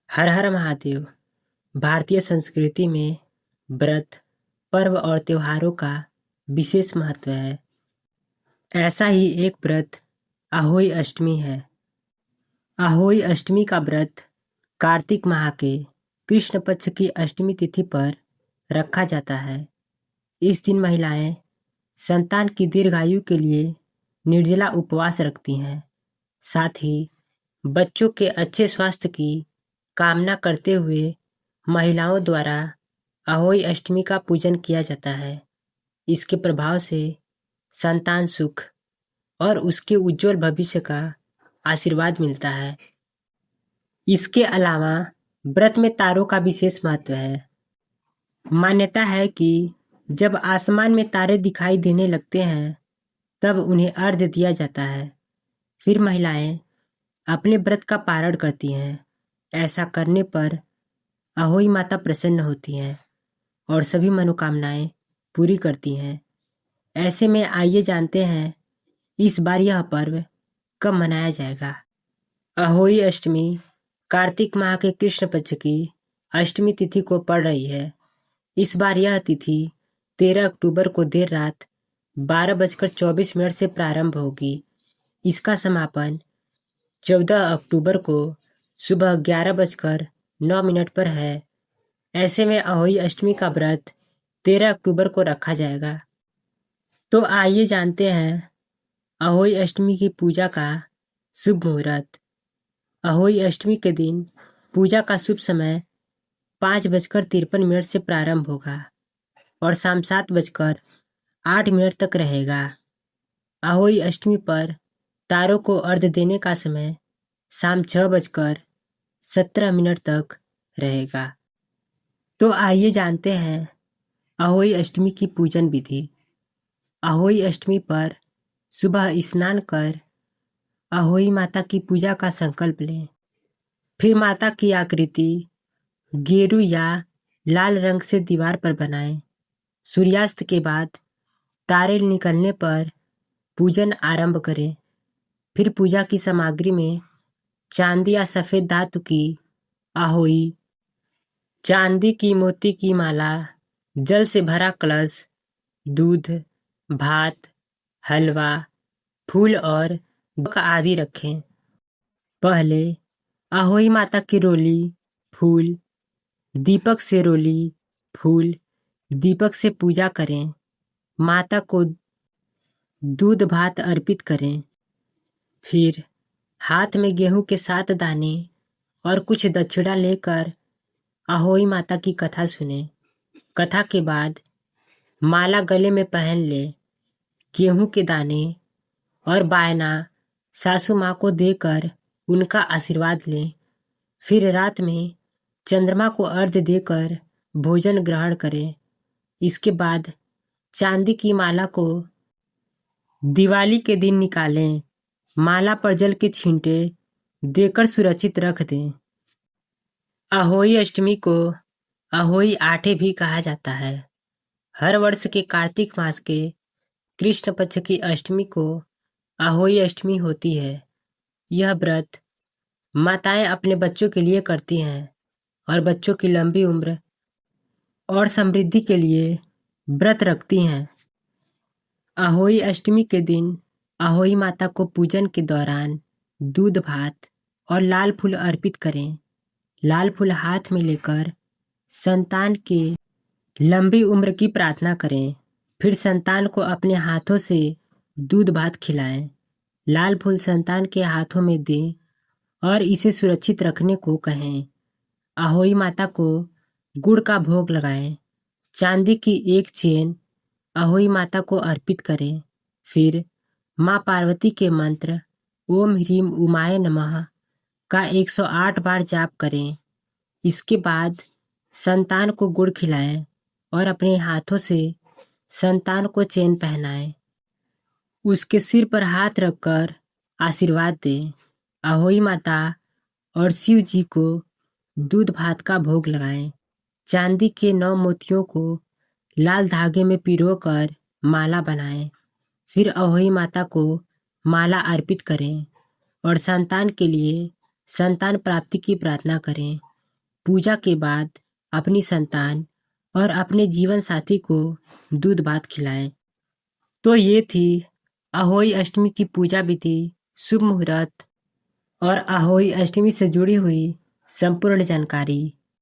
हर हर महादेव। भारतीय संस्कृति में व्रत, पर्व और त्योहारों का विशेष महत्व है। ऐसा ही एक व्रत अहोई अष्टमी है। अहोई अष्टमी का व्रत कार्तिक माह के कृष्ण पक्ष की अष्टमी तिथि पर रखा जाता है। इस दिन महिलाएं संतान की दीर्घायु के लिए निर्जला उपवास रखती हैं। साथ ही बच्चों के अच्छे स्वास्थ्य की कामना करते हुए महिलाओं द्वारा अहोई अष्टमी का पूजन किया जाता है। इसके प्रभाव से संतान सुख और उसके उज्जवल भविष्य का आशीर्वाद मिलता है। इसके अलावा व्रत में तारों का विशेष महत्व है। मान्यता है कि जब आसमान में तारे दिखाई देने लगते हैं तब उन्हें अर्घ्य दिया जाता है। फिर महिलाएं अपने व्रत का पारण करती हैं। ऐसा करने पर अहोई माता प्रसन्न होती हैं और सभी मनोकामनाएं पूरी करती हैं। ऐसे में आइए जानते हैं इस बार यह पर्व कब मनाया जाएगा। अहोई अष्टमी कार्तिक माह के कृष्ण पक्ष की अष्टमी तिथि को पड़ रही है। इस बार यह तिथि 13 अक्टूबर को देर रात 12:24 से प्रारंभ होगी। इसका समापन 14 अक्टूबर को सुबह 11:09 पर है। ऐसे में अहोई अष्टमी का व्रत 13 अक्टूबर को रखा जाएगा। तो आइए जानते हैं अहोई अष्टमी की पूजा का शुभ मुहूर्त। अहोई अष्टमी के दिन पूजा का शुभ समय 5:53 से प्रारंभ होगा और शाम 7:08 तक रहेगा। अहोई अष्टमी पर तारों को अर्घ्य देने का समय शाम 6:17 तक रहेगा। तो आइए जानते हैं अहोई अष्टमी की पूजन विधि। अहोई अष्टमी पर सुबह स्नान कर अहोई माता की पूजा का संकल्प लें। फिर माता की आकृति गेरू या लाल रंग से दीवार पर बनाएं। सूर्यास्त के बाद तारे निकलने पर पूजन आरंभ करें। फिर पूजा की सामग्री में चांदी या सफेद धातु की अहोई, चांदी की मोती की माला, जल से भरा कलश, दूध, भात, हलवा, फूल और आदि रखें। पहले अहोई माता की रोली, फूल, दीपक से रोली, फूल, दीपक से पूजा करें। माता को दूध भात अर्पित करें। फिर हाथ में गेहूं के 7 दाने और कुछ दक्षिणा लेकर अहोई माता की कथा सुने। कथा के बाद माला गले में पहन ले। गेहूं के दाने और बायना सासू माँ को देकर उनका आशीर्वाद लें। फिर रात में चंद्रमा को अर्घ्य देकर भोजन ग्रहण करें। इसके बाद चांदी की माला को दिवाली के दिन निकालें। माला पर जल के छींटे देकर सुरक्षित रख दें। अहोई अष्टमी को अहोई आठे भी कहा जाता है। हर वर्ष के कार्तिक मास के कृष्ण पक्ष की अष्टमी को अहोई अष्टमी होती है। यह व्रत माताएं अपने बच्चों के लिए करती हैं और बच्चों की लंबी उम्र और समृद्धि के लिए व्रत रखती हैं। अहोई अष्टमी के दिन अहोई माता को पूजन के दौरान दूध भात और लाल फूल अर्पित करें। लाल फूल हाथ में लेकर संतान के लंबी उम्र की प्रार्थना करें। फिर संतान को अपने हाथों से दूध भात खिलाएं। लाल फूल संतान के हाथों में दें और इसे सुरक्षित रखने को कहें। अहोई माता को गुड़ का भोग लगाएं। चांदी की एक चेन अहोई माता को अर्पित करें। फिर माँ पार्वती के मंत्र ओम ह्रीम उमाय नमः का 108 बार जाप करें। इसके बाद संतान को गुड़ खिलाएं और अपने हाथों से संतान को चेन पहनाएं। उसके सिर पर हाथ रखकर आशीर्वाद दें। अहोई माता और शिव जी को दूध भात का भोग लगाएं। चांदी के 9 मोतियों को लाल धागे में पिरोकर माला बनाएं। फिर अहोई माता को माला अर्पित करें और संतान के लिए संतान प्राप्ति की प्रार्थना करें। पूजा के बाद अपनी संतान और अपने जीवन साथी को दूध भात खिलाएं। तो ये थी अहोई अष्टमी की पूजा विधि, शुभ मुहूर्त और अहोई अष्टमी से जुड़ी हुई संपूर्ण जानकारी।